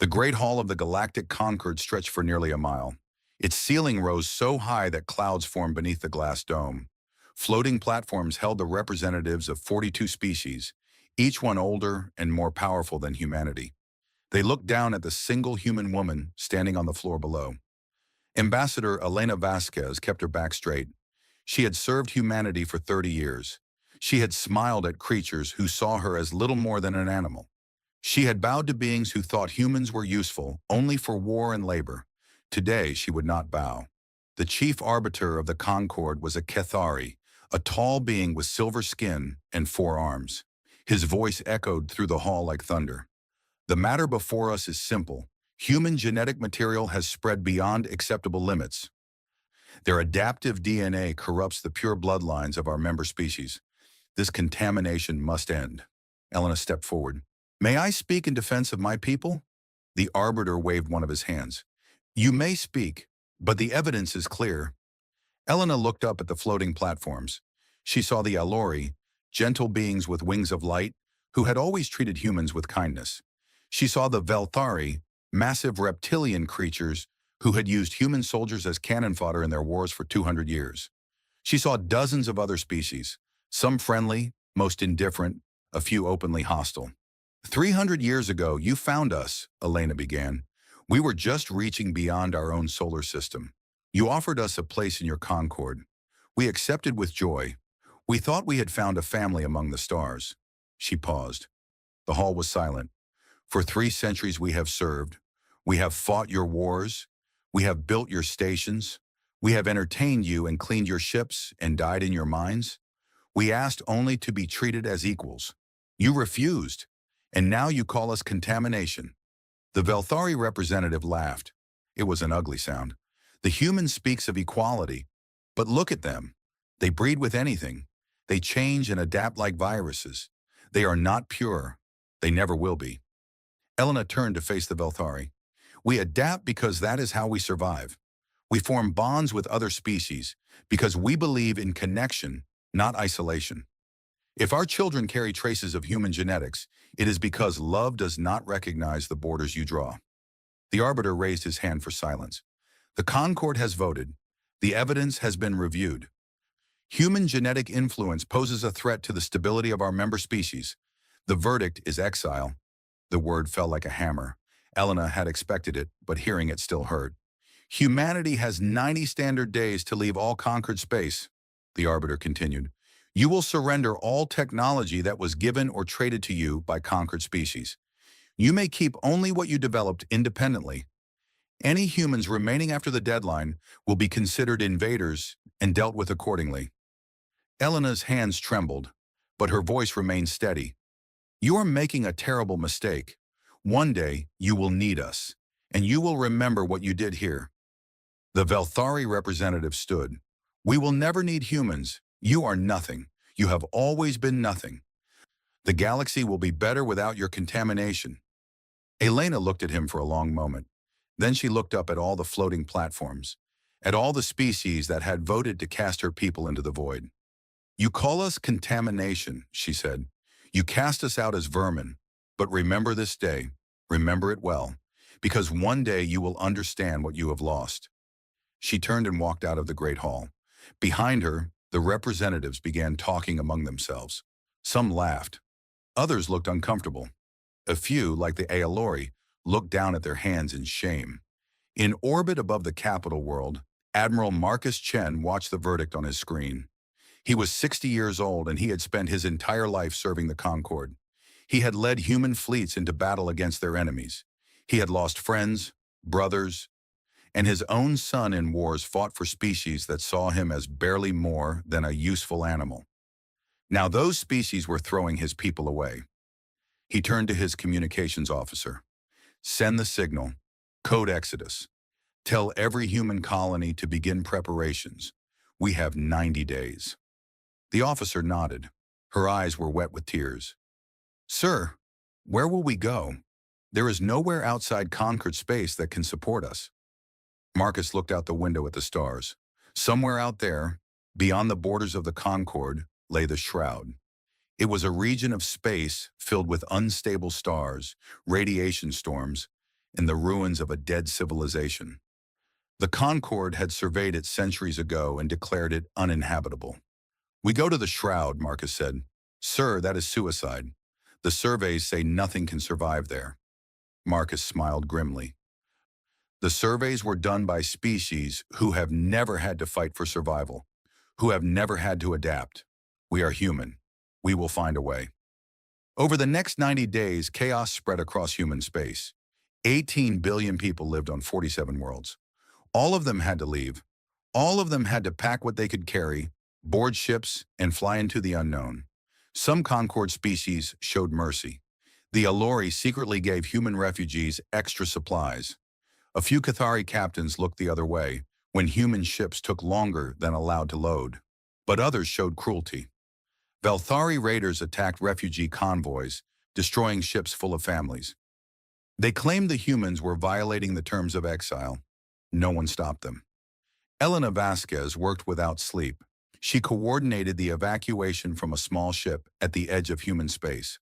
The Great Hall of the Galactic Concord stretched for nearly a mile. Its ceiling rose so high that clouds formed beneath the glass dome. Floating platforms held the representatives of 42 species, each one older and more powerful than humanity. They looked down at the single human woman standing on the floor below. Ambassador Elena Vasquez kept her back straight. She had served humanity for 30 years. She had smiled at creatures who saw her as little more than an animal. She had bowed to beings who thought humans were useful only for war and labor. Today, she would not bow. The chief arbiter of the Concord was a Cathari, a tall being with silver skin and 4 arms. His voice echoed through the hall like thunder. The matter before us is simple. Human genetic material has spread beyond acceptable limits. Their adaptive DNA corrupts the pure bloodlines of our member species. This contamination must end. Elena stepped forward. May I speak in defense of my people? The arbiter waved one of his hands. You may speak, but the evidence is clear. Elena looked up at the floating platforms. She saw the Alori, gentle beings with wings of light, who had always treated humans with kindness. She saw the Velthari, massive reptilian creatures who had used human soldiers as cannon fodder in their wars for 200 years. She saw dozens of other species, some friendly, most indifferent, a few openly hostile. 300 years ago, you found us, Elena began. We were just reaching beyond our own solar system. You offered us a place in your Concord. We accepted with joy. We thought we had found a family among the stars. She paused. The hall was silent. For 3 centuries we have served. We have fought your wars. We have built your stations. We have entertained you and cleaned your ships and died in your mines. We asked only to be treated as equals. You refused. And now you call us contamination. The Velthari representative laughed. It was an ugly sound. The human speaks of equality, but look at them. They breed with anything. They change and adapt like viruses. They are not pure. They never will be. Elena turned to face the Velthari. We adapt because that is how we survive. We form bonds with other species because we believe in connection, not isolation. If our children carry traces of human genetics, it is because love does not recognize the borders you draw. The arbiter raised his hand for silence. The Concord has voted. The evidence has been reviewed. Human genetic influence poses a threat to the stability of our member species. The verdict is exile. The word fell like a hammer. Elena had expected it, but hearing it still hurt. Humanity has 90 standard days to leave all conquered space, the arbiter continued. You will surrender all technology that was given or traded to you by conquered species. You may keep only what you developed independently. Any humans remaining after the deadline will be considered invaders and dealt with accordingly. Elena's hands trembled, but her voice remained steady. You are making a terrible mistake. One day, you will need us, and you will remember what you did here. The Velthari representative stood. We will never need humans. You are nothing. You have always been nothing. The galaxy will be better without your contamination. Elena looked at him for a long moment. Then she looked up at all the floating platforms, at all the species that had voted to cast her people into the void. You call us contamination, she said. You cast us out as vermin. But remember this day. Remember it well, because one day you will understand what you have lost. She turned and walked out of the Great Hall. Behind her, the representatives began talking among themselves. Some laughed. Others looked uncomfortable. A few, like the Aelori, looked down at their hands in shame. In orbit above the capital world, Admiral Marcus Chen watched the verdict on his screen. He was 60 years old and he had spent his entire life serving the Concord. He had led human fleets into battle against their enemies. He had lost friends, brothers, and his own son in wars fought for species that saw him as barely more than a useful animal. Now those species were throwing his people away. He turned to his communications officer. Send the signal. Code Exodus. Tell every human colony to begin preparations. We have 90 days. The officer nodded. Her eyes were wet with tears. Sir, where will we go? There is nowhere outside Concord space that can support us. Marcus looked out the window at the stars. Somewhere out there, beyond the borders of the Concord, lay the Shroud. It was a region of space filled with unstable stars, radiation storms, in the ruins of a dead civilization. The Concorde had surveyed it centuries ago and declared it uninhabitable. "We go to the shroud," Marcus said. "Sir, that is suicide. The surveys say nothing can survive there." Marcus smiled grimly. "The surveys were done by species who have never had to fight for survival, who have never had to adapt. We are human. We will find a way." Over the next 90 days, chaos spread across human space. 18 billion people lived on 47 worlds. All of them had to leave. All of them had to pack what they could carry, board ships, and fly into the unknown. Some Concorde species showed mercy. The Allori secretly gave human refugees extra supplies. A few Cathari captains looked the other way when human ships took longer than allowed to load. But others showed cruelty. Velthari raiders attacked refugee convoys, destroying ships full of families. They claimed the humans were violating the terms of exile. No one stopped them. Elena Vasquez worked without sleep. She coordinated the evacuation from a small ship at the edge of human space.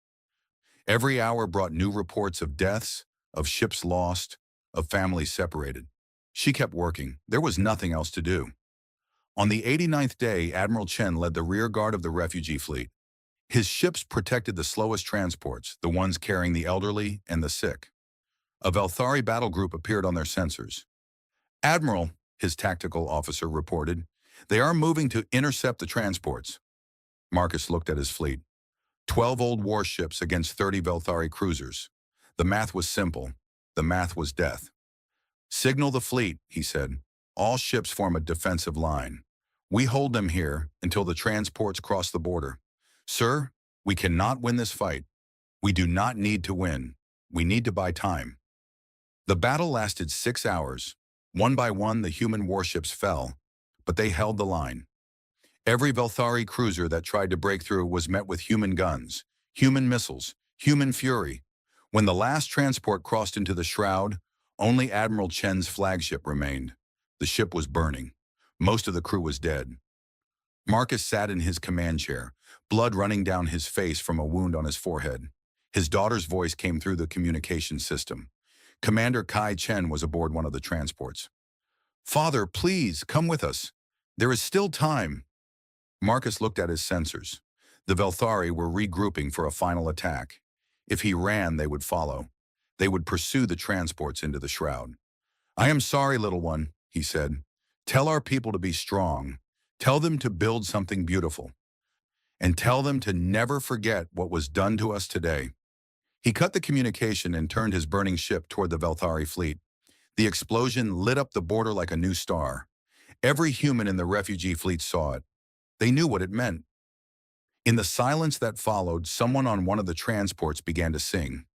Every hour brought new reports of deaths, of ships lost, of families separated. She kept working. There was nothing else to do. On the 89th day, Admiral Chen led the rear guard of the refugee fleet. His ships protected the slowest transports, the ones carrying the elderly and the sick. A Velthari battle group appeared on their sensors. "Admiral," his tactical officer reported, "they are moving to intercept the transports." Marcus looked at his fleet. 12 old warships against 30 Velthari cruisers. The math was simple. The math was death. "Signal the fleet," he said. "All ships form a defensive line. We hold them here until the transports cross the border. Sir, we cannot win this fight. We do not need to win. We need to buy time." The battle lasted 6 hours. One by one, the human warships fell, but they held the line. Every Velthari cruiser that tried to break through was met with human guns, human missiles, human fury. When the last transport crossed into the shroud, only Admiral Chen's flagship remained. The ship was burning. Most of the crew was dead. Marcus sat in his command chair, blood running down his face from a wound on his forehead. His daughter's voice came through the communication system. Commander Kai Chen was aboard one of the transports. "Father, please, come with us. There is still time." Marcus looked at his sensors. The Velthari were regrouping for a final attack. If he ran, they would follow. They would pursue the transports into the shroud. "I am sorry, little one," he said. "Tell our people to be strong. Tell them to build something beautiful. And tell them to never forget what was done to us today." He cut the communication and turned his burning ship toward the Velthari fleet. The explosion lit up the border like a new star. Every human in the refugee fleet saw it. They knew what it meant. In the silence that followed, someone on one of the transports began to sing.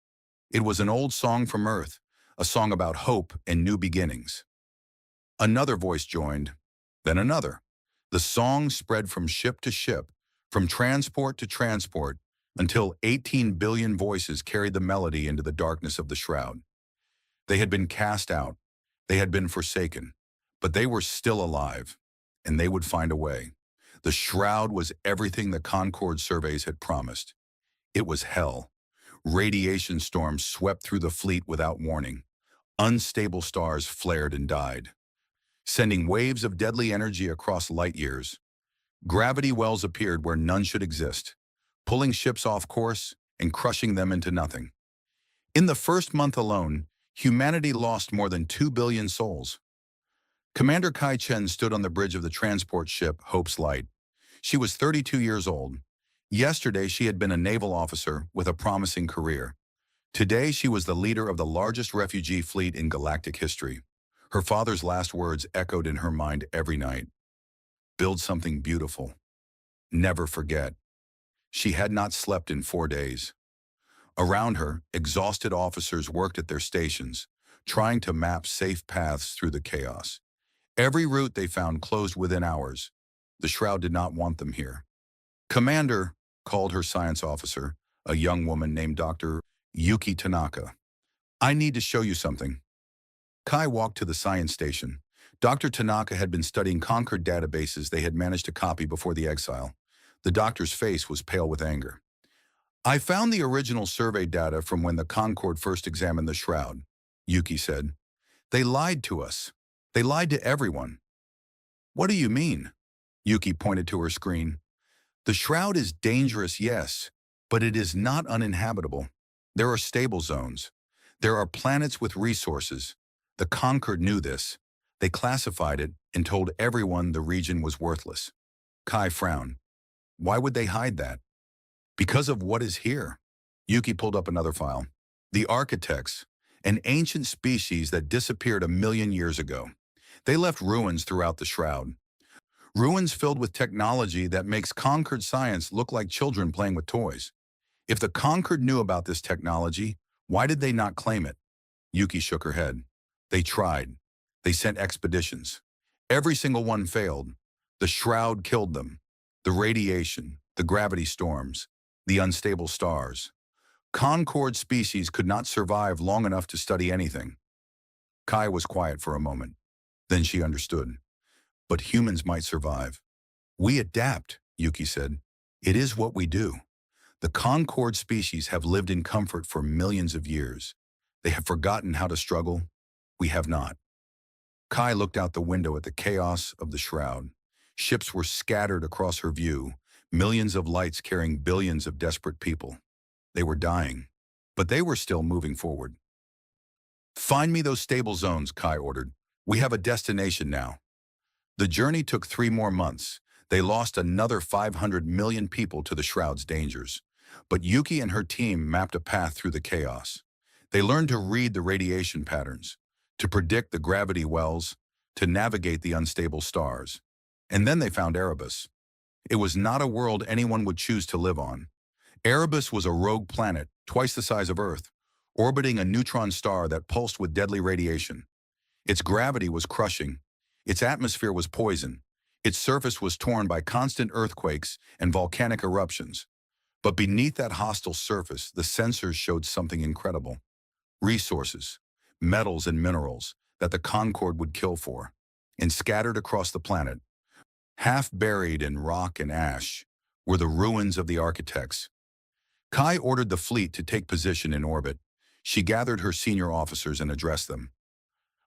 It was an old song from Earth, a song about hope and new beginnings. Another voice joined, then another. The song spread from ship to ship, from transport to transport, until 18 billion voices carried the melody into the darkness of the shroud. They had been cast out, they had been forsaken, but they were still alive, and they would find a way. The shroud was everything the Concorde surveys had promised. It was hell. Radiation storms swept through the fleet without warning. Unstable stars flared and died, sending waves of deadly energy across light years. Gravity wells appeared where none should exist, pulling ships off course and crushing them into nothing. In the first month alone, humanity lost more than 2 billion souls. Commander Kai Chen stood on the bridge of the transport ship Hope's Light. She was 32 years old. Yesterday, she had been a naval officer with a promising career. Today, she was the leader of the largest refugee fleet in galactic history. Her father's last words echoed in her mind every night. Build something beautiful. Never forget. She had not slept in 4 days. Around her, exhausted officers worked at their stations, trying to map safe paths through the chaos. Every route they found closed within hours. The shroud did not want them here. "Commander," called her science officer, a young woman named Dr. Yuki Tanaka. "I need to show you something." Kai walked to the science station. Dr. Tanaka had been studying Concorde databases they had managed to copy before the exile. The doctor's face was pale with anger. "I found the original survey data from when the Concorde first examined the shroud. Yuki said. They lied to us. They lied to everyone. What do you mean? Yuki pointed to her screen. The shroud is dangerous, yes, but it is not uninhabitable. There are stable zones. There are planets with resources. The Concord knew this. They classified it and told everyone the region was worthless. Kai frowned. Why would they hide that? Because of what is here. Yuki pulled up another file. The architects, an ancient species that disappeared 1 million years ago. They left ruins throughout the shroud. Ruins filled with technology that makes Concord science look like children playing with toys. If the Concord knew about this technology, why did they not claim it? Yuki shook her head. They tried. They sent expeditions. Every single one failed. The shroud killed them. The radiation, the gravity storms, the unstable stars. Concord species could not survive long enough to study anything. Kai was quiet for a moment. Then she understood. But humans might survive. We adapt, Yuki said. It is what we do. The Concord species have lived in comfort for millions of years. They have forgotten how to struggle. We have not. Kai looked out the window at the chaos of the shroud. Ships were scattered across her view, millions of lights carrying billions of desperate people. They were dying, but they were still moving forward. Find me those stable zones, Kai ordered. We have a destination now. The journey took 3 more months. They lost another 500 million people to the shroud's dangers. But Yuki and her team mapped a path through the chaos. They learned to read the radiation patterns, to predict the gravity wells, to navigate the unstable stars. And then they found Erebus. It was not a world anyone would choose to live on. Erebus was a rogue planet, twice the size of Earth, orbiting a neutron star that pulsed with deadly radiation. Its gravity was crushing. Its atmosphere was poison. Its surface was torn by constant earthquakes and volcanic eruptions. But beneath that hostile surface, the sensors showed something incredible. Resources, metals and minerals that the Concorde would kill for. And scattered across the planet, half buried in rock and ash, were the ruins of the architects. Kai ordered the fleet to take position in orbit. She gathered her senior officers and addressed them.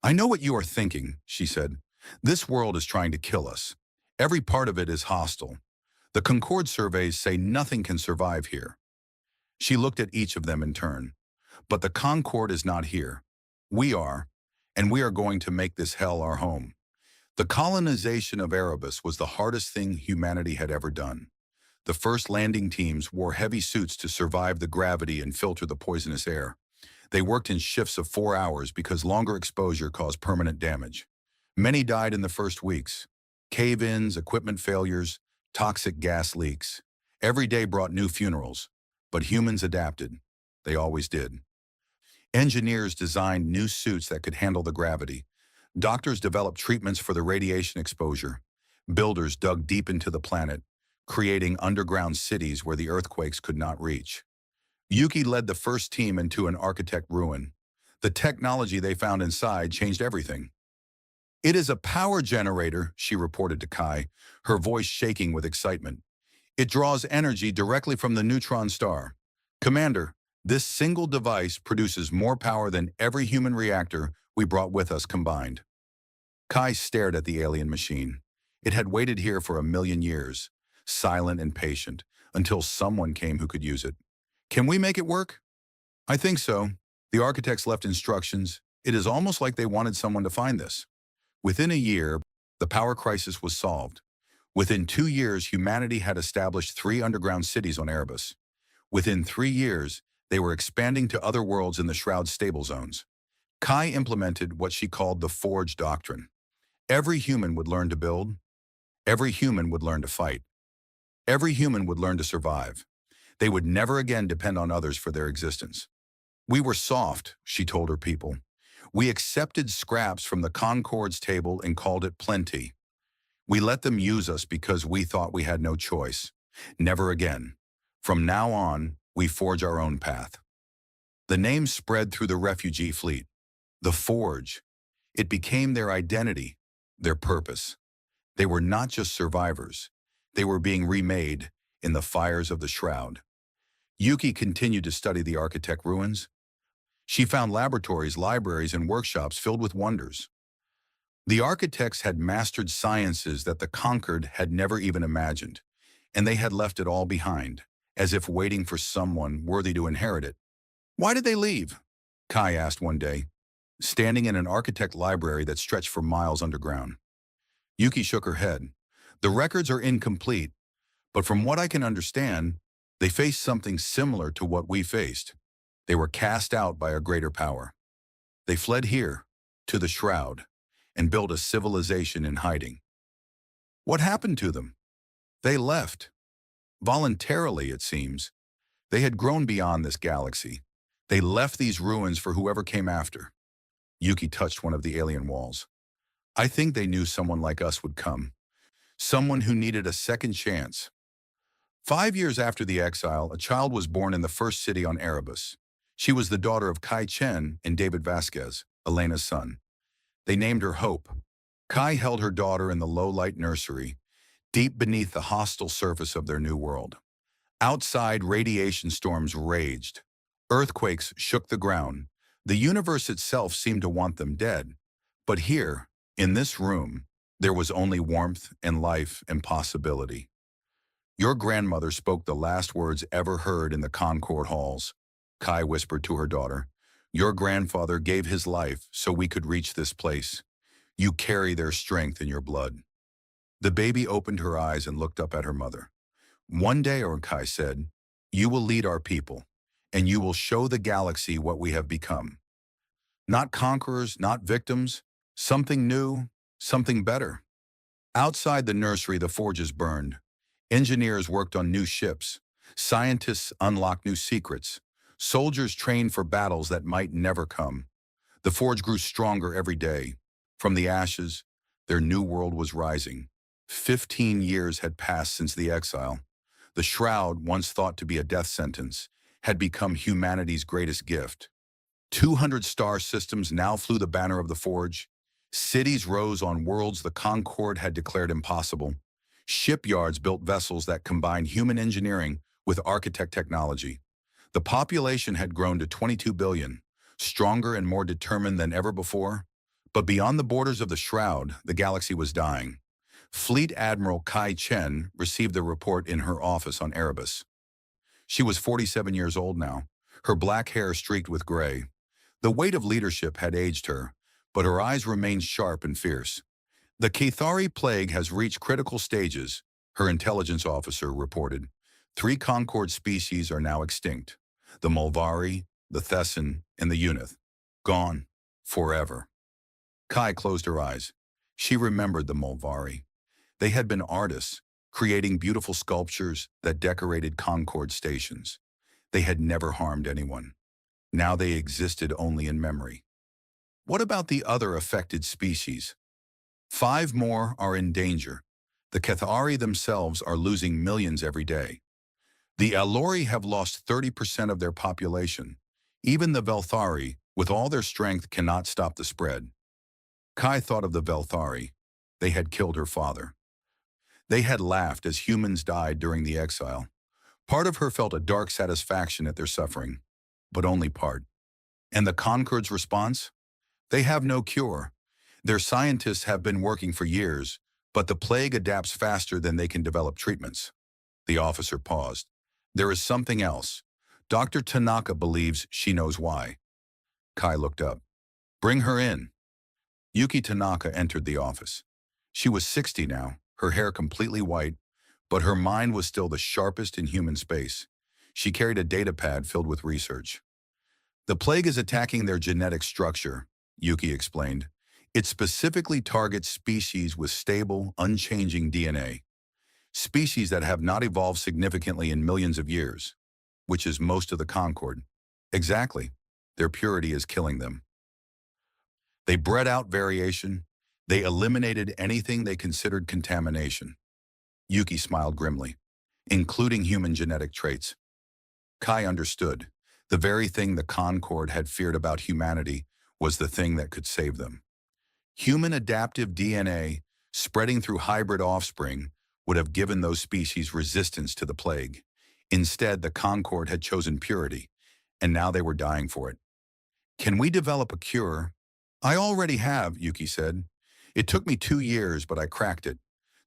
I know what you are thinking, she said. This world is trying to kill us. Every part of it is hostile. The Concorde surveys say nothing can survive here. She looked at each of them in turn. But the Concorde is not here. We are, and we are going to make this hell our home. The colonization of Erebus was the hardest thing humanity had ever done. The first landing teams wore heavy suits to survive the gravity and filter the poisonous air. They worked in shifts of 4 hours because longer exposure caused permanent damage. Many died in the first weeks. Cave-ins, equipment failures, toxic gas leaks. Every day brought new funerals, but humans adapted. They always did. Engineers designed new suits that could handle the gravity. Doctors developed treatments for the radiation exposure. Builders dug deep into the planet, creating underground cities where the earthquakes could not reach. Yuki led the first team into an architect ruin. The technology they found inside changed everything. It is a power generator, she reported to Kai, her voice shaking with excitement. It draws energy directly from the neutron star. Commander, this single device produces more power than every human reactor we brought with us combined. Kai stared at the alien machine. It had waited here for 1 million years, silent and patient, until someone came who could use it. Can we make it work? I think so. The architects left instructions. It is almost like they wanted someone to find this. Within a year, the power crisis was solved. Within 2 years, humanity had established 3 underground cities on Erebus. Within 3 years, they were expanding to other worlds in the Shroud's stable zones. Kai implemented what she called the Forge Doctrine. Every human would learn to build. Every human would learn to fight. Every human would learn to survive. They would never again depend on others for their existence. We were soft, she told her people. We accepted scraps from the Concorde's table and called it plenty. We let them use us because we thought we had no choice. Never again. From now on, we forge our own path. The name spread through the refugee fleet. The Forge. It became their identity, their purpose. They were not just survivors. They were being remade in the fires of the Shroud. Yuki continued to study the architect ruins. She found laboratories, libraries, and workshops filled with wonders. The architects had mastered sciences that the conquered had never even imagined, and they had left it all behind, as if waiting for someone worthy to inherit it. Why did they leave? Kai asked one day, standing in an architect library that stretched for miles underground. Yuki shook her head. The records are incomplete, but from what I can understand, they faced something similar to what we faced. They were cast out by a greater power. They fled here, to the Shroud, and built a civilization in hiding. What happened to them? They left. Voluntarily, it seems. They had grown beyond this galaxy. They left these ruins for whoever came after. Yuki touched one of the alien walls. I think they knew someone like us would come. Someone who needed a second chance. 5 years after the exile, a child was born in the first city on Erebus. She was the daughter of Kai Chen and David Vasquez, Elena's son. They named her Hope. Kai held her daughter in the low-light nursery, deep beneath the hostile surface of their new world. Outside, radiation storms raged. Earthquakes shook the ground. The universe itself seemed to want them dead. But here, in this room, there was only warmth and life and possibility. Your grandmother spoke the last words ever heard in the Concord halls, Kai whispered to her daughter. Your grandfather gave his life so we could reach this place. You carry their strength in your blood. The baby opened her eyes and looked up at her mother. One day, Kai said, you will lead our people, and you will show the galaxy what we have become. Not conquerors, not victims, something new, something better. Outside the nursery, the forges burned. Engineers worked on new ships. Scientists unlocked new secrets. Soldiers trained for battles that might never come. The forge grew stronger every day. From the ashes, their new world was rising. 15 years had passed since the exile. The Shroud, once thought to be a death sentence, had become humanity's greatest gift. 200 star systems now flew the banner of the forge. Cities rose on worlds the Concord had declared impossible. Shipyards built vessels that combined human engineering with architect technology. The population had grown to 22 billion, stronger and more determined than ever before. But beyond the borders of the Shroud, the galaxy was dying. Fleet Admiral Kai Chen received the report in her office on Erebus. She was 47 years old now, her black hair streaked with gray. The weight of leadership had aged her, but her eyes remained sharp and fierce. The Cathari plague has reached critical stages, her intelligence officer reported. 3 Concord species are now extinct. The Mulvari, the Thessan, and the Unith. Gone. Forever. Kai closed her eyes. She remembered the Mulvari. They had been artists, creating beautiful sculptures that decorated Concord stations. They had never harmed anyone. Now they existed only in memory. What about the other affected species? 5 more are in danger. The Cathari themselves are losing millions every day. The Alori have lost 30% of their population. Even the Velthari, with all their strength, cannot stop the spread. Kai thought of the Velthari. They had killed her father. They had laughed as humans died during the exile. Part of her felt a dark satisfaction at their suffering, but only part. And the Concord's response? They have no cure. Their scientists have been working for years, but the plague adapts faster than they can develop treatments. The officer paused. There is something else. Dr. Tanaka believes she knows why. Kai looked up. Bring her in. Yuki Tanaka entered the office. She was 60 now, her hair completely white, but her mind was still the sharpest in human space. She carried a data pad filled with research. The plague is attacking their genetic structure, Yuki explained. It specifically targets species with stable, unchanging DNA. Species that have not evolved significantly in millions of years, which is most of the Concord. Exactly. Their purity is killing them. They bred out variation. They eliminated anything they considered contamination. Yuki smiled grimly, including human genetic traits. Kai understood. The very thing the Concord had feared about humanity was the thing that could save them. Human adaptive DNA, spreading through hybrid offspring, would have given those species resistance to the plague. Instead, the Concord had chosen purity, and now they were dying for it. Can we develop a cure? I already have, Yuki said. It took me 2 years, but I cracked it.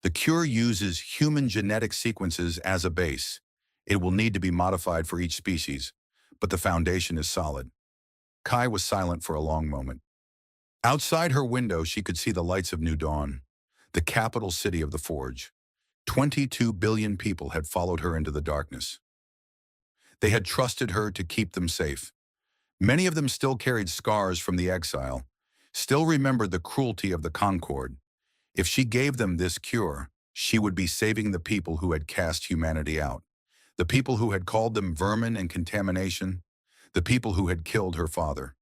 The cure uses human genetic sequences as a base. It will need to be modified for each species, but the foundation is solid. Kai was silent for a long moment. Outside her window, she could see the lights of New Dawn, the capital city of the Forge. 22 billion people had followed her into the darkness. They had trusted her to keep them safe. Many of them still carried scars from the exile, still remembered the cruelty of the Concord. If she gave them this cure, she would be saving the people who had cast humanity out, the people who had called them vermin and contamination, the people who had killed her father.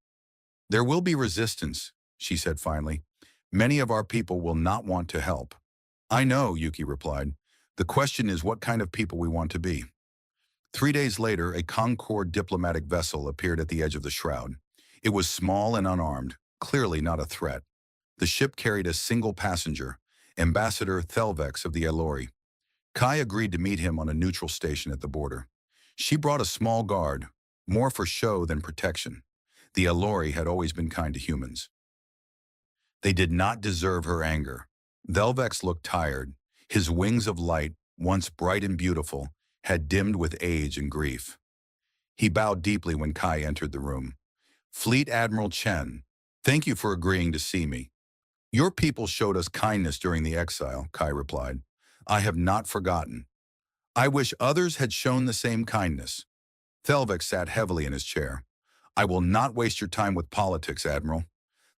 There will be resistance, she said finally. Many of our people will not want to help. I know, Yuki replied. The question is what kind of people we want to be. 3 days later, a Concord diplomatic vessel appeared at the edge of the shroud. It was small and unarmed, clearly not a threat. The ship carried a single passenger, Ambassador Thelvex of the Elori. Kai agreed to meet him on a neutral station at the border. She brought a small guard, more for show than protection. The Elori had always been kind to humans. They did not deserve her anger. Thelvex looked tired. His wings of light, once bright and beautiful, had dimmed with age and grief. He bowed deeply when Kai entered the room. Fleet Admiral Chen, thank you for agreeing to see me. Your people showed us kindness during the exile, Kai replied. I have not forgotten. I wish others had shown the same kindness. Thelvex sat heavily in his chair. I will not waste your time with politics, Admiral.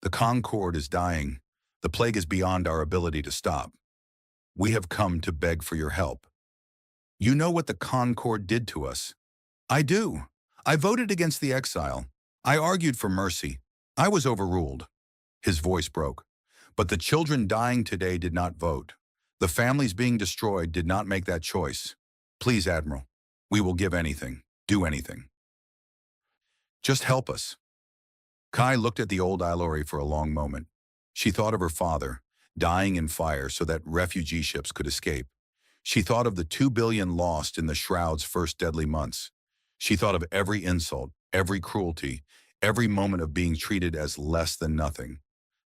The Concord is dying. The plague is beyond our ability to stop. We have come to beg for your help. You know what the Concord did to us. I do. I voted against the exile. I argued for mercy. I was overruled. His voice broke. But the children dying today did not vote. The families being destroyed did not make that choice. Please, Admiral, we will give anything, do anything. Just help us. Kai looked at the old Ilori for a long moment. She thought of her father, dying in fire so that refugee ships could escape. She thought of the 2 billion lost in the Shroud's first deadly months. She thought of every insult, every cruelty, every moment of being treated as less than nothing.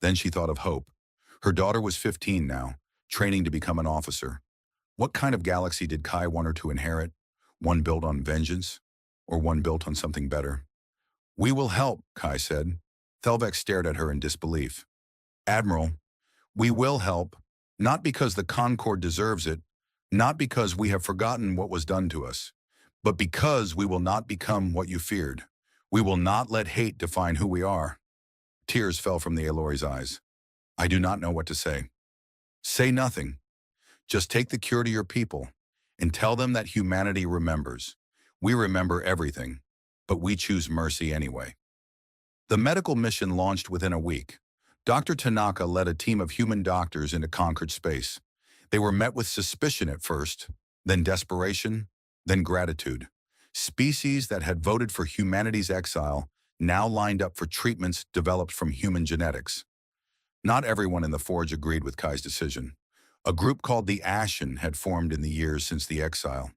Then she thought of hope. Her daughter was 15 now, training to become an officer. What kind of galaxy did Kai want her to inherit? One built on vengeance, or one built on something better? We will help, Kai said. Thelvex stared at her in disbelief. Admiral, we will help, not because the Concord deserves it, not because we have forgotten what was done to us, but because we will not become what you feared. We will not let hate define who we are. Tears fell from the Elori's eyes. I do not know what to say. Say nothing. Just take the cure to your people and tell them that humanity remembers. We remember everything, but we choose mercy anyway. The medical mission launched within a week. Dr. Tanaka led a team of human doctors into conquered space. They were met with suspicion at first, then desperation, then gratitude. Species that had voted for humanity's exile now lined up for treatments developed from human genetics. Not everyone in the Forge agreed with Kai's decision. A group called the Ashen had formed in the years since the exile.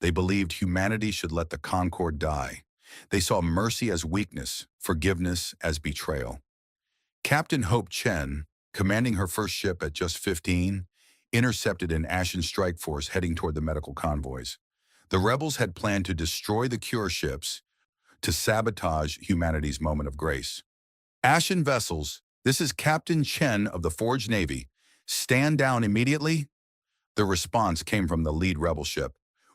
They believed humanity should let the Concord die. They saw mercy as weakness, forgiveness as betrayal. Captain Hope Chen, commanding her first ship at just 15, intercepted an Ashen strike force heading toward the medical convoys. The rebels had planned to destroy the cure ships to sabotage humanity's moment of grace. Ashen vessels, this is Captain Chen of the Forge Navy. Stand down immediately. The response came from the lead rebel ship.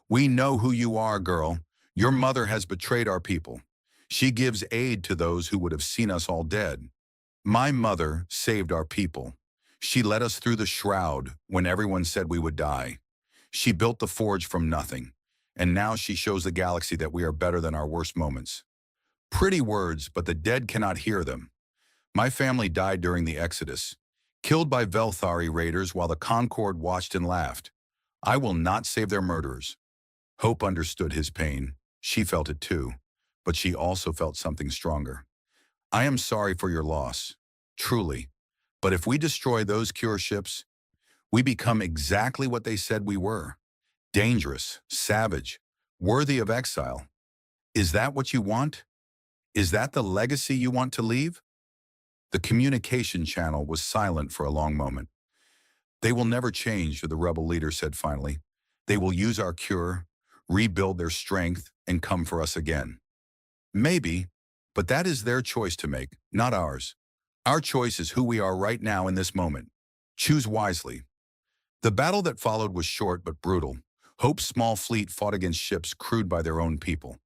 We know who you are, girl. Your mother has betrayed our people. She gives aid to those who would have seen us all dead. My mother saved our people. She led us through the shroud when everyone said we would die. She built the Forge from nothing, and now she shows the galaxy that we are better than our worst moments. Pretty words, but the dead cannot hear them. My family died during the Exodus, killed by Velthari raiders while the Concord watched and laughed. I will not save their murderers. Hope understood his pain. She felt it too, but she also felt something stronger. I am sorry for your loss, truly. But if we destroy those cure ships, we become exactly what they said we were. Dangerous, savage, worthy of exile. Is that what you want? Is that the legacy you want to leave? The communication channel was silent for a long moment. They will never change, the rebel leader said finally. They will use our cure, rebuild their strength, and come for us again. Maybe, but that is their choice to make, not ours. Our choice is who we are right now in this moment. Choose wisely. The battle that followed was short but brutal. Hope's small fleet fought against ships crewed by their own people.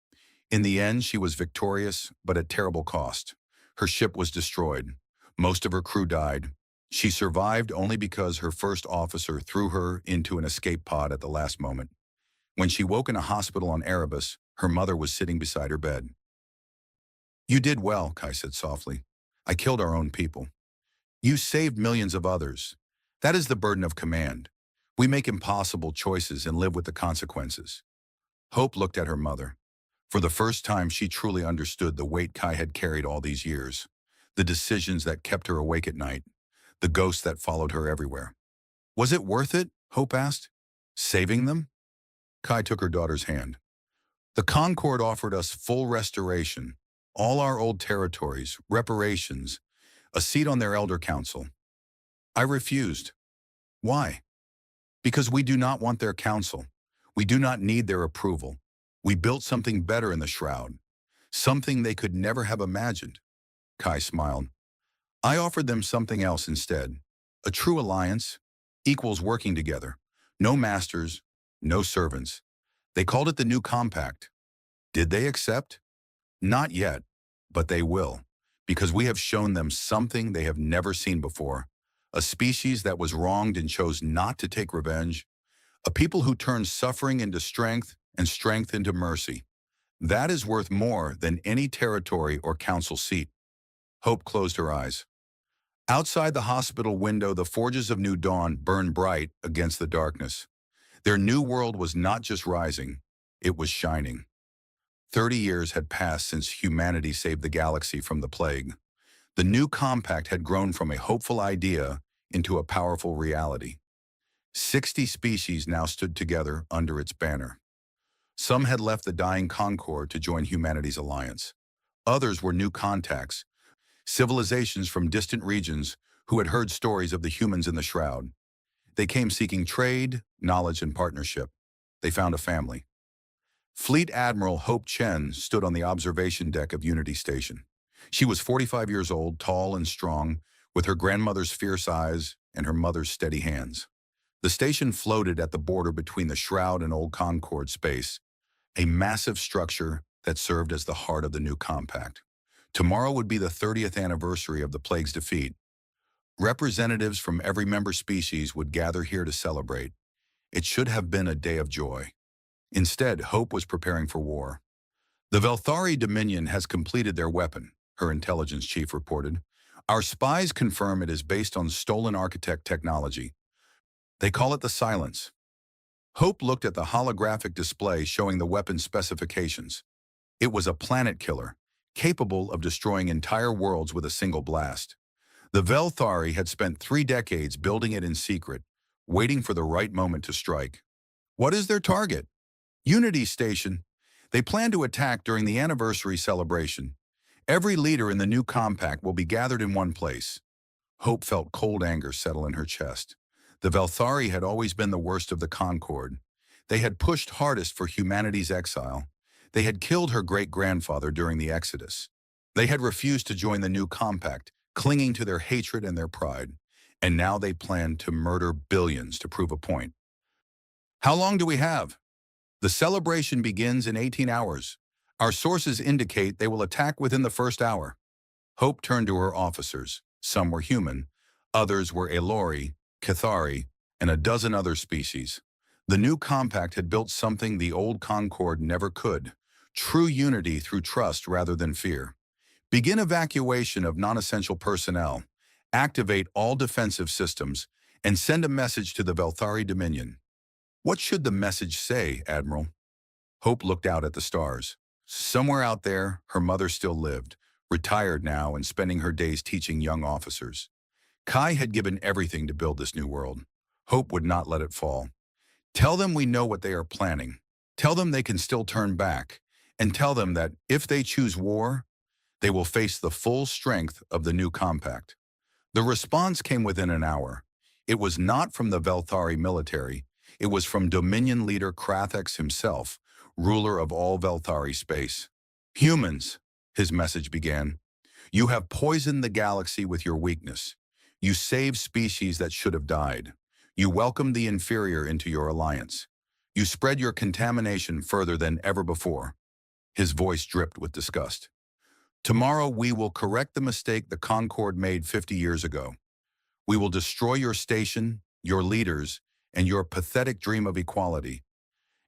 In the end, she was victorious, but at terrible cost. Her ship was destroyed. Most of her crew died. She survived only because her first officer threw her into an escape pod at the last moment. When she woke in a hospital on Erebus, her mother was sitting beside her bed. "You did well," Kai said softly. "I killed our own people. You saved millions of others. That is the burden of command. We make impossible choices and live with the consequences." Hope looked at her mother. For the first time, she truly understood the weight Kai had carried all these years, the decisions that kept her awake at night, the ghosts that followed her everywhere. "Was it worth it?" Hope asked. "Saving them?" Kai took her daughter's hand. "The Concord offered us full restoration, all our old territories, reparations, a seat on their elder council. I refused. Why? Because we do not want their counsel. We do not need their approval. We built something better in the Shroud, something they could never have imagined." Kai smiled. "I offered them something else instead. A true alliance, equals working together. No masters, no servants. They called it the New Compact. Did they accept? Not yet, but they will, because we have shown them something they have never seen before. A species that was wronged and chose not to take revenge. A people who turned suffering into strength and strength into mercy. That is worth more than any territory or council seat." Hope closed her eyes. Outside the hospital window, the forges of New Dawn burned bright against the darkness. Their new world was not just rising, it was shining. 30 years had passed since humanity saved the galaxy from the plague. The new compact had grown from a hopeful idea into a powerful reality. 60 species now stood together under its banner. Some had left the dying Concord to join humanity's alliance. Others were new contacts, civilizations from distant regions who had heard stories of the humans in the Shroud. They came seeking trade, knowledge, and partnership. They found a family. Fleet Admiral Hope Chen stood on the observation deck of Unity Station. She was 45 years old, tall and strong, with her grandmother's fierce eyes and her mother's steady hands. The station floated at the border between the Shroud and Old Concord space, a massive structure that served as the heart of the new compact. Tomorrow would be the 30th anniversary of the plague's defeat. Representatives from every member species would gather here to celebrate. It should have been a day of joy. Instead, Hope was preparing for war. "The Velthari Dominion has completed their weapon," her intelligence chief reported. "Our spies confirm it is based on stolen architect technology. They call it the Silence." Hope looked at the holographic display showing the weapon's specifications. It was a planet killer, capable of destroying entire worlds with a single blast. The Velthari had spent 3 decades building it in secret, waiting for the right moment to strike. What is their target? Unity Station. They plan to attack during the anniversary celebration. Every leader in the new compact will be gathered in one place. Hope felt cold anger settle in her chest. The Velthari had always been the worst of the Concord. They had pushed hardest for humanity's exile. They had killed her great-grandfather during the Exodus. They had refused to join the new compact, clinging to their hatred and their pride. And now they planned to murder billions to prove a point. "How long do we have?" "The celebration begins in 18 hours. Our sources indicate they will attack within the first hour." Hope turned to her officers. Some were human. Others were Elori, Cathari, and a dozen other species. The new compact had built something the old Concord never could. True unity through trust rather than fear. Begin evacuation of non-essential personnel. Activate all defensive systems and send a message to the Velthari Dominion. What should the message say, Admiral? Hope looked out at the stars. Somewhere out there, her mother still lived, retired now and spending her days teaching young officers. Kai had given everything to build this new world. Hope would not let it fall. Tell them we know what they are planning. Tell them they can still turn back. And tell them that if they choose war, They will face the full strength of the new compact. The response came within an hour. It was not from the Velthari military. It was from Dominion leader Krathax himself, ruler of all Velthari space. Humans, his message began, you have poisoned the galaxy with your weakness. You saved species that should have died. You welcomed the inferior into your alliance. You spread your contamination further than ever before. His voice dripped with disgust. Tomorrow we will correct the mistake the Concord made 50 years ago. We will destroy your station, your leaders, and your pathetic dream of equality.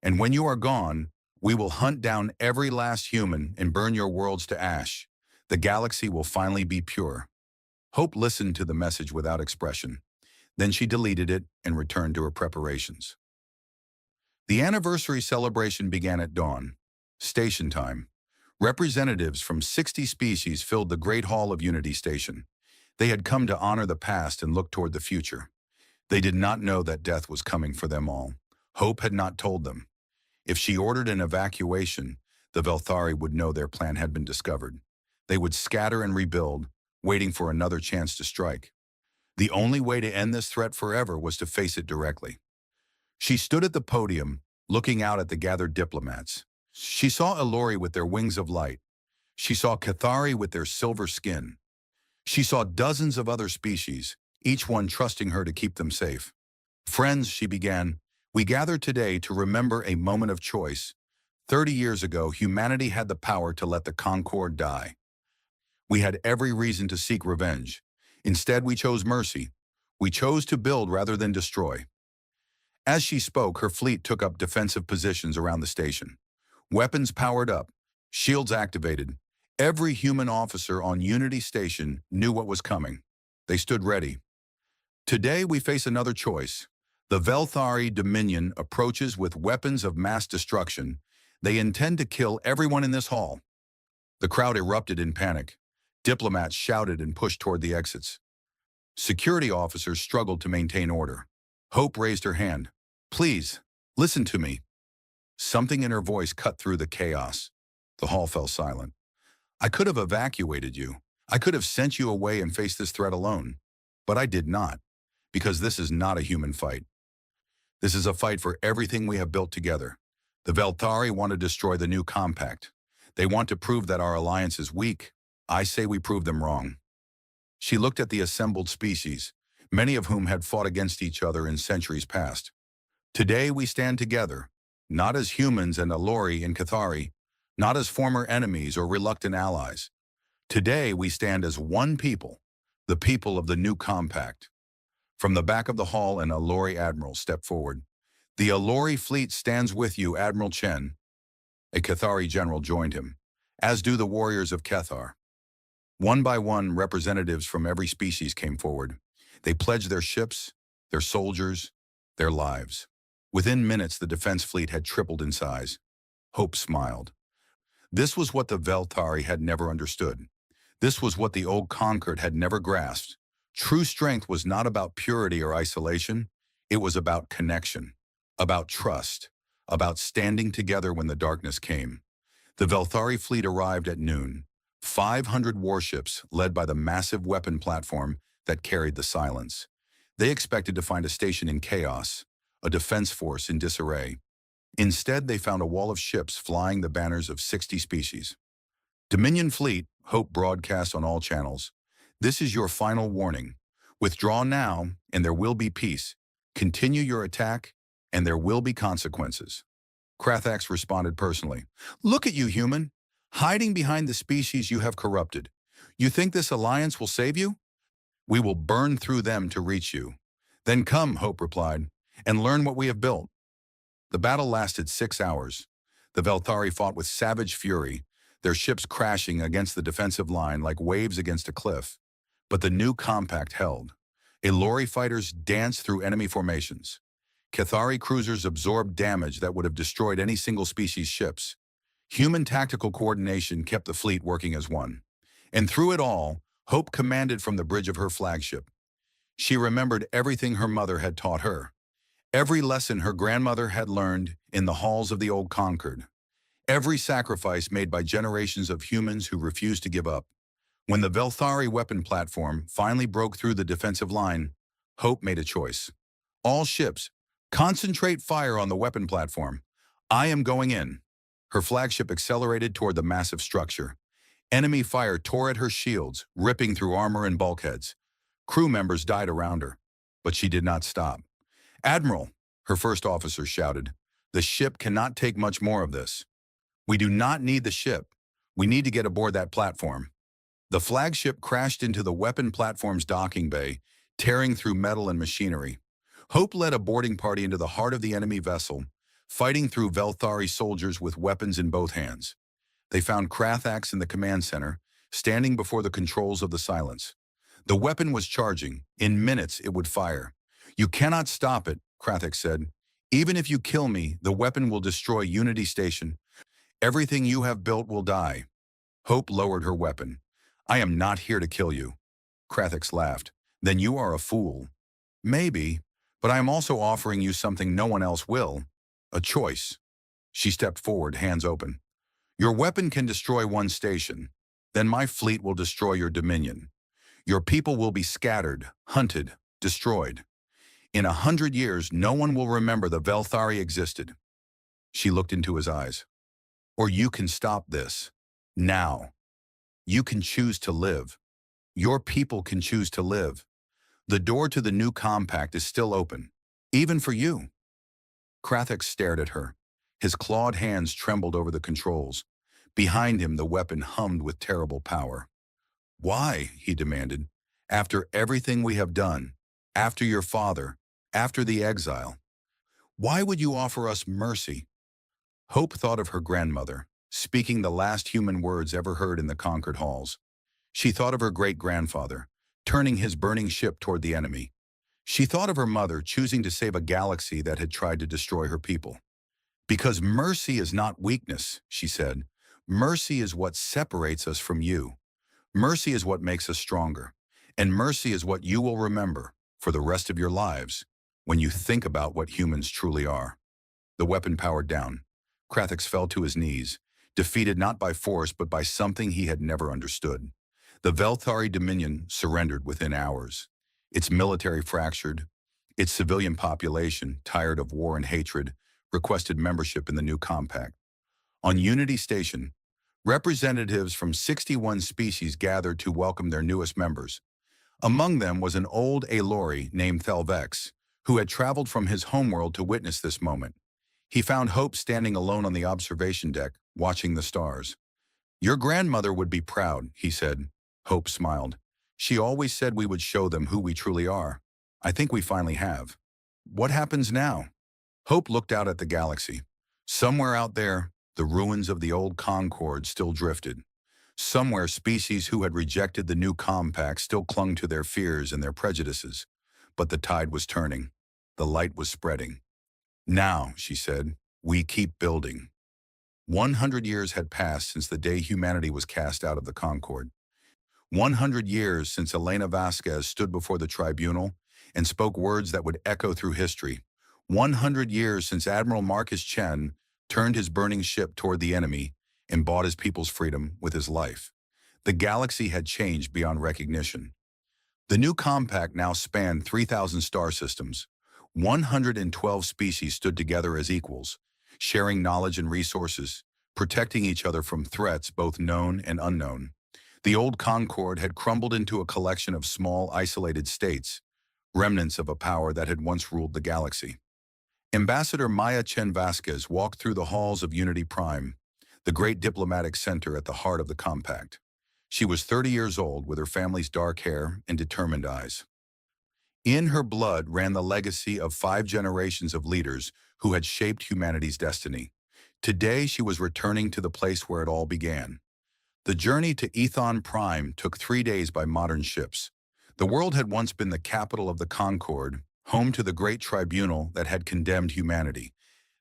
And when you are gone, we will hunt down every last human and burn your worlds to ash. The galaxy will finally be pure. Hope listened to the message without expression. Then she deleted it and returned to her preparations. The anniversary celebration began at dawn. Station time. Representatives from 60 species filled the Great Hall of Unity Station. They had come to honor the past and look toward the future. They did not know that death was coming for them all. Hope had not told them. If she ordered an evacuation, the Velthari would know their plan had been discovered. They would scatter and rebuild, waiting for another chance to strike. The only way to end this threat forever was to face it directly. She stood at the podium, looking out at the gathered diplomats. She saw Elori with their wings of light. She saw Cathari with their silver skin. She saw dozens of other species, each one trusting her to keep them safe. Friends, she began, we gather today to remember a moment of choice. 30 years ago, humanity had the power to let the Concord die. We had every reason to seek revenge. Instead, we chose mercy. We chose to build rather than destroy. As she spoke, her fleet took up defensive positions around the station. Weapons powered up, shields activated. Every human officer on Unity Station knew what was coming. They stood ready. Today we face another choice. The Velthari Dominion approaches with weapons of mass destruction. They intend to kill everyone in this hall. The crowd erupted in panic. Diplomats shouted and pushed toward the exits. Security officers struggled to maintain order. Hope raised her hand. Please, listen to me. Something in her voice cut through the chaos. The hall fell silent. I could have evacuated you. I could have sent you away and faced this threat alone. But I did not, because this is not a human fight. This is a fight for everything we have built together. The Velthari want to destroy the new compact. They want to prove that our alliance is weak. I say we prove them wrong. She looked at the assembled species, many of whom had fought against each other in centuries past. Today we stand together, not as humans and Elori and Cathari, not as former enemies or reluctant allies. Today we stand as one people, the people of the new compact. From the back of the hall, an Elori admiral stepped forward. The Elori fleet stands with you, Admiral Chen. A Cathari general joined him, as do the warriors of Cathar. One by one, representatives from every species came forward. They pledged their ships, their soldiers, their lives. Within minutes, the defense fleet had tripled in size. Hope smiled. This was what the Velthari had never understood. This was what the old Concord had never grasped. True strength was not about purity or isolation. It was about connection, about trust, about standing together when the darkness came. The Velthari fleet arrived at noon. 500 warships led by the massive weapon platform that carried the silence. They expected to find a station in chaos, a defense force in disarray. Instead, they found a wall of ships flying the banners of 60 species. Dominion Fleet, Hope broadcast on all channels. This is your final warning. Withdraw now, and there will be peace. Continue your attack, and there will be consequences. Krathax responded personally. Look at you, human, hiding behind the species you have corrupted. You think this alliance will save you? We will burn through them to reach you. Then come, Hope replied, and learn what we have built. The battle lasted 6 hours. The Velthari fought with savage fury, their ships crashing against the defensive line like waves against a cliff. But the new compact held. Elori fighters danced through enemy formations. Cathari cruisers absorbed damage that would have destroyed any single species' ships. Human tactical coordination kept the fleet working as one. And through it all, Hope commanded from the bridge of her flagship. She remembered everything her mother had taught her, every lesson her grandmother had learned in the halls of the old Concord. Every sacrifice made by generations of humans who refused to give up. When the Velthari weapon platform finally broke through the defensive line, Hope made a choice. All ships, concentrate fire on the weapon platform. I am going in. Her flagship accelerated toward the massive structure. Enemy fire tore at her shields, ripping through armor and bulkheads. Crew members died around her, but she did not stop. Admiral, her first officer shouted, the ship cannot take much more of this. We do not need the ship. We need to get aboard that platform. The flagship crashed into the weapon platform's docking bay, tearing through metal and machinery. Hope led a boarding party into the heart of the enemy vessel, fighting through Velthari soldiers with weapons in both hands. They found Krathax in the command center, standing before the controls of the Silence. The weapon was charging. In minutes, it would fire. You cannot stop it, Krathax said. Even if you kill me, the weapon will destroy Unity Station. Everything you have built will die. Hope lowered her weapon. I am not here to kill you. Krathax laughed. Then you are a fool. Maybe, but I am also offering you something no one else will. A choice. She stepped forward, hands open. Your weapon can destroy one station. Then my fleet will destroy your dominion. Your people will be scattered, hunted, destroyed. In 100 years, no one will remember the Velthari existed. She looked into his eyes. Or you can stop this. Now. You can choose to live. Your people can choose to live. The door to the new compact is still open, even for you. Krathax stared at her. His clawed hands trembled over the controls. Behind him, the weapon hummed with terrible power. Why, he demanded, after everything we have done, after your father, after the exile, why would you offer us mercy? Hope thought of her grandmother, speaking the last human words ever heard in the conquered halls. She thought of her great-grandfather, turning his burning ship toward the enemy. She thought of her mother choosing to save a galaxy that had tried to destroy her people. Because mercy is not weakness, she said. Mercy is what separates us from you. Mercy is what makes us stronger. And mercy is what you will remember for the rest of your lives when you think about what humans truly are. The weapon powered down. Krathax fell to his knees, defeated not by force but by something he had never understood. The Velthari Dominion surrendered within hours. Its military fractured. Its civilian population, tired of war and hatred, requested membership in the new compact. On Unity Station, representatives from 61 species gathered to welcome their newest members. Among them was an old Aelori named Thelvex, who had traveled from his homeworld to witness this moment. He found Hope standing alone on the observation deck, watching the stars. Your grandmother would be proud, he said. Hope smiled. She always said we would show them who we truly are. I think we finally have. What happens now? Hope looked out at the galaxy. Somewhere out there, the ruins of the old Concord still drifted. Somewhere, species who had rejected the new compact still clung to their fears and their prejudices. But the tide was turning. The light was spreading. Now, she said, we keep building. 100 years had passed since the day humanity was cast out of the Concord. 100 years since Elena Vasquez stood before the tribunal and spoke words that would echo through history. 100 years since Admiral Marcus Chen turned his burning ship toward the enemy and bought his people's freedom with his life. The galaxy had changed beyond recognition. The new compact now spanned 3,000 star systems. 112 species stood together as equals, sharing knowledge and resources, protecting each other from threats both known and unknown. The old Concord had crumbled into a collection of small, isolated states, remnants of a power that had once ruled the galaxy. Ambassador Maya Chen Vasquez walked through the halls of Unity Prime, the great diplomatic center at the heart of the compact. She was 30 years old, with her family's dark hair and determined eyes. In her blood ran the legacy of 5 generations of leaders who had shaped humanity's destiny. Today, she was returning to the place where it all began. The journey to Ethon Prime took 3 days by modern ships. The world had once been the capital of the Concord, home to the great tribunal that had condemned humanity.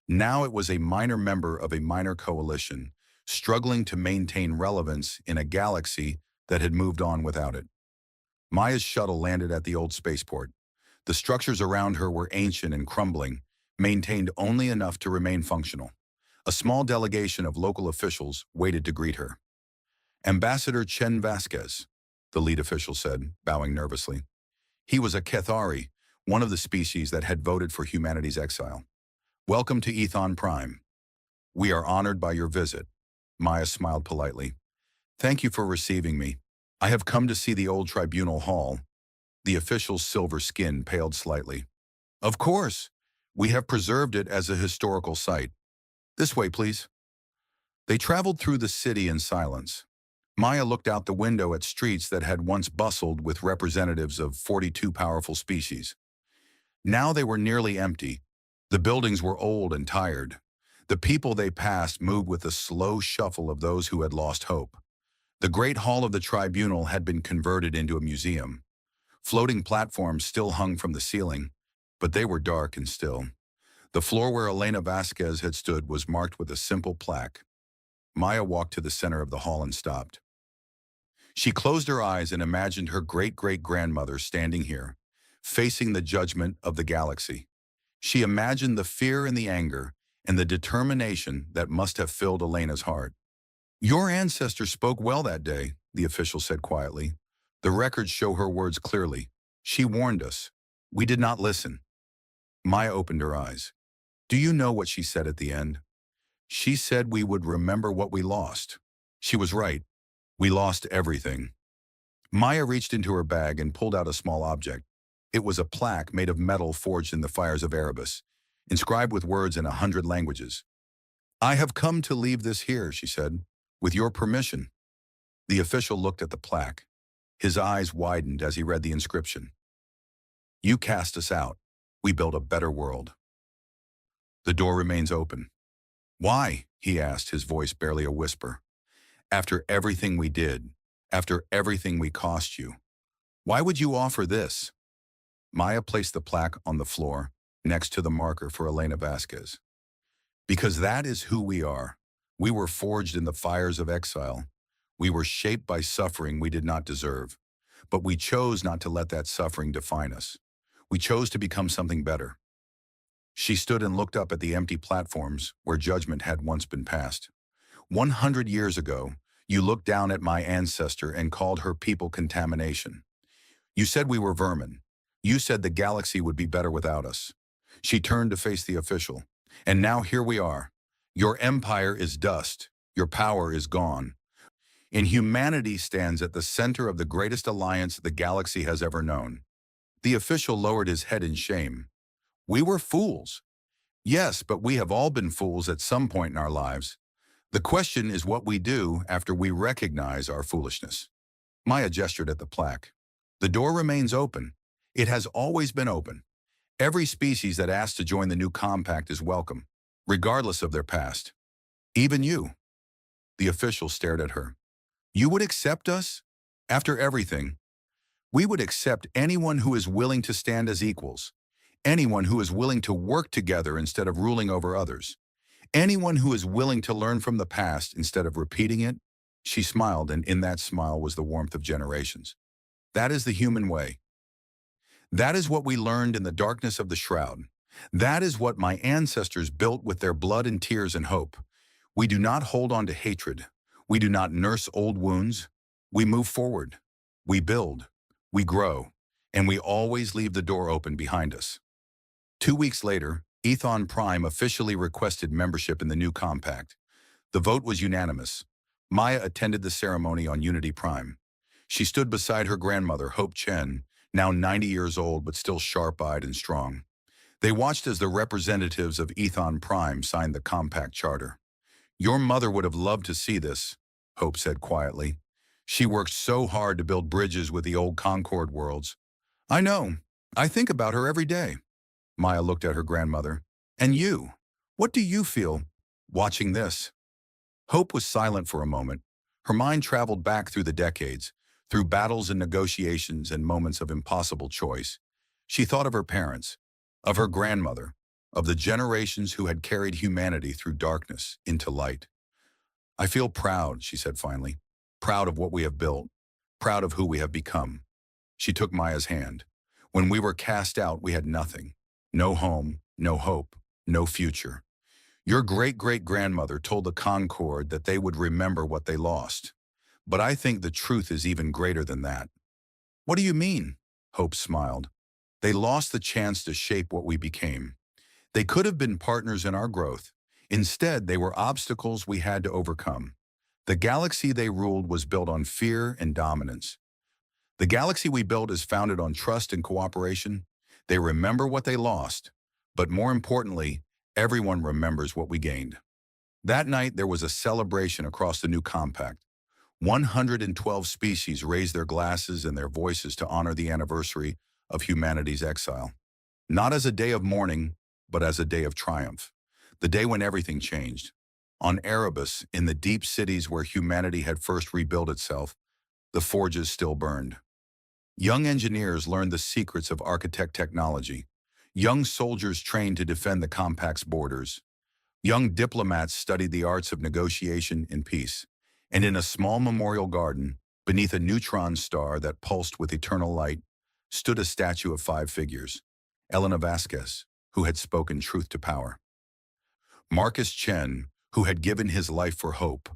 Now it was a minor member of a minor coalition, struggling to maintain relevance in a galaxy that had moved on without it. Maya's shuttle landed at the old spaceport. The structures around her were ancient and crumbling, maintained only enough to remain functional. A small delegation of local officials waited to greet her. Ambassador Chen Vasquez, the lead official said, bowing nervously. He was a Cathari, one of the species that had voted for humanity's exile. Welcome to Ethon Prime. We are honored by your visit. Maya smiled politely. Thank you for receiving me. I have come to see the old tribunal hall. The official's silver skin paled slightly. Of course. We have preserved it as a historical site. This way, please. They traveled through the city in silence. Maya looked out the window at streets that had once bustled with representatives of 42 powerful species. Now they were nearly empty. The buildings were old and tired. The people they passed moved with the slow shuffle of those who had lost hope. The great hall of the tribunal had been converted into a museum. Floating platforms still hung from the ceiling, but they were dark and still. The floor where Elena Vasquez had stood was marked with a simple plaque. Maya walked to the center of the hall and stopped. She closed her eyes and imagined her great-great-grandmother standing here, facing the judgment of the galaxy. She imagined the fear and the anger and the determination that must have filled Elena's heart. Your ancestor spoke well that day, the official said quietly. The records show her words clearly. She warned us. We did not listen. Maya opened her eyes. Do you know what she said at the end? She said we would remember what we lost. She was right. We lost everything. Maya reached into her bag and pulled out a small object. It was a plaque made of metal forged in the fires of Erebus, inscribed with words in 100 languages. I have come to leave this here, she said, with your permission. The official looked at the plaque. His eyes widened as he read the inscription. You cast us out. We built a better world. The door remains open. Why? He asked, his voice barely a whisper. After everything we did, after everything we cost you, why would you offer this? Maya placed the plaque on the floor, next to the marker for Elena Vasquez. Because that is who we are. We were forged in the fires of exile. We were shaped by suffering we did not deserve. But we chose not to let that suffering define us. We chose to become something better. She stood and looked up at the empty platforms where judgment had once been passed. 100 years ago, you looked down at my ancestor and called her people contamination. You said we were vermin. You said the galaxy would be better without us. She turned to face the official. And now here we are. Your empire is dust. Your power is gone. And humanity stands at the center of the greatest alliance the galaxy has ever known. The official lowered his head in shame. We were fools. Yes, but we have all been fools at some point in our lives. The question is what we do after we recognize our foolishness. Maya gestured at the plaque. The door remains open. It has always been open. Every species that asks to join the new compact is welcome, regardless of their past. Even you. The official stared at her. You would accept us? After everything? We would accept anyone who is willing to stand as equals. Anyone who is willing to work together instead of ruling over others. Anyone who is willing to learn from the past instead of repeating it. She smiled, and in that smile was the warmth of generations. That is the human way. That is what we learned in the darkness of the shroud. That is what my ancestors built with their blood and tears and hope. We do not hold on to hatred. We do not nurse old wounds. We move forward. We build. We grow. And we always leave the door open behind us. 2 weeks later, Ethon Prime officially requested membership in the new compact. The vote was unanimous. Maya attended the ceremony on Unity Prime. She stood beside her grandmother, Hope Chen, now 90 years old but still sharp-eyed and strong. They watched as the representatives of Ethon Prime signed the compact charter. Your mother would have loved to see this, Hope said quietly. She worked so hard to build bridges with the old Concord worlds. I know. I think about her every day. Maya looked at her grandmother. And you? What do you feel watching this? Hope was silent for a moment. Her mind traveled back through the decades, through battles and negotiations and moments of impossible choice. She thought of her parents, of her grandmother, of the generations who had carried humanity through darkness into light. I feel proud, she said finally. Proud of what we have built. Proud of who we have become. She took Maya's hand. When we were cast out, we had nothing. No home, no hope, no future. Your great-great-grandmother told the Concorde that they would remember what they lost. But I think the truth is even greater than that. What do you mean? Hope smiled. They lost the chance to shape what we became. They could have been partners in our growth. Instead, they were obstacles we had to overcome. The galaxy they ruled was built on fear and dominance. The galaxy we built is founded on trust and cooperation. They remember what they lost, but more importantly, everyone remembers what we gained. That night, there was a celebration across the new compact. 112 species raised their glasses and their voices to honor the anniversary of humanity's exile. Not as a day of mourning, but as a day of triumph. The day when everything changed. On Erebus, in the deep cities where humanity had first rebuilt itself, the forges still burned. Young engineers learned the secrets of architect technology. Young soldiers trained to defend the compact's borders. Young diplomats studied the arts of negotiation and peace. And in a small memorial garden, beneath a neutron star that pulsed with eternal light, stood a statue of 5 figures. Elena Vasquez, who had spoken truth to power. Marcus Chen, who had given his life for hope.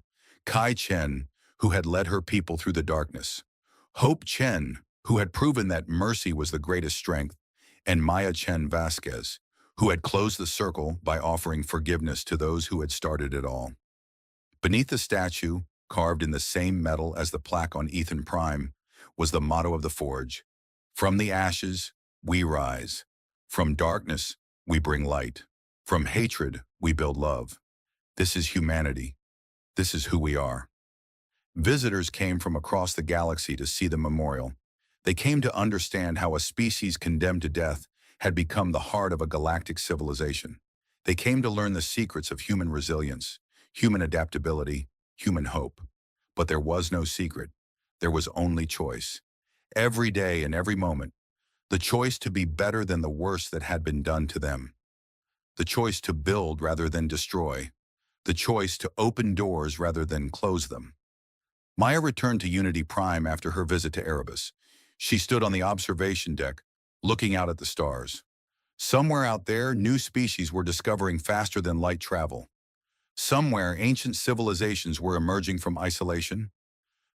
Kai Chen, who had led her people through the darkness. Hope Chen, who had proven that mercy was the greatest strength. And Maya Chen Vasquez, who had closed the circle by offering forgiveness to those who had started it all. Beneath the statue, carved in the same metal as the plaque on Ethan Prime, was the motto of the Forge. From the ashes, we rise. From darkness, we bring light. From hatred, we build love. This is humanity. This is who we are. Visitors came from across the galaxy to see the memorial. They came to understand how a species condemned to death had become the heart of a galactic civilization. They came to learn the secrets of human resilience, human adaptability, human hope. But there was no secret. There was only choice. Every day and every moment, the choice to be better than the worst that had been done to them. The choice to build rather than destroy. The choice to open doors rather than close them. Maya returned to Unity Prime after her visit to Erebus. She stood on the observation deck, looking out at the stars. Somewhere out there, new species were discovering faster than light travel. Somewhere, ancient civilizations were emerging from isolation.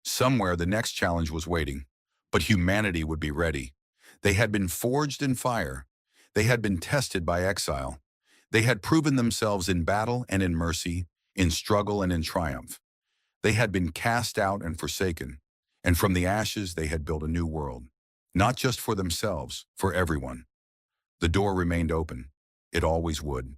Somewhere, the next challenge was waiting. But humanity would be ready. They had been forged in fire. They had been tested by exile. They had proven themselves in battle and in mercy, in struggle and in triumph. They had been cast out and forsaken, and from the ashes they had built a new world. Not just for themselves, for everyone. The door remained open. It always would.